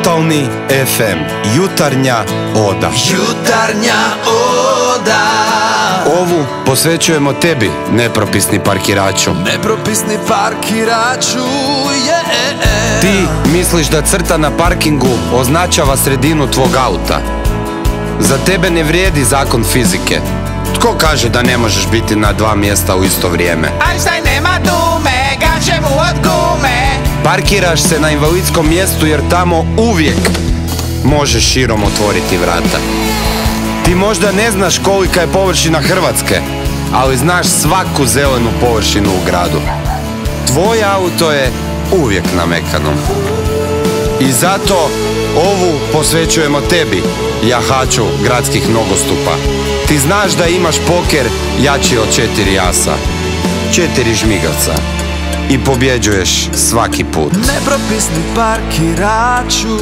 Totalni FM, jutarnja oda. Jutarnja oda. Ovu posvećujemo tebi, nepropisni parkiraču. Nepropisni parkiraču, yeah. Ti misliš da crta na parkingu označava sredinu tvog auta. Za tebe ne vrijedi zakon fizike. Tko kaže da ne možeš biti na dva mjesta u isto vrijeme? Einstein nema dume, gaće mu od gume. Parkiraš se na invalidskom mjestu jer tamo uvijek možeš širom otvoriti vrata. Ti možda ne znaš kolika je površina Hrvatske, ali znaš svaku zelenu površinu u gradu. Tvoj auto je uvijek na mekanom. I zato ovu posvećujemo tebi, jahaču gradskih nogostupa. Ti znaš da imaš poker jači od 4 asa, 4 žmigavca i pobjeđuješ svaki put. Nepropisni parkiraču.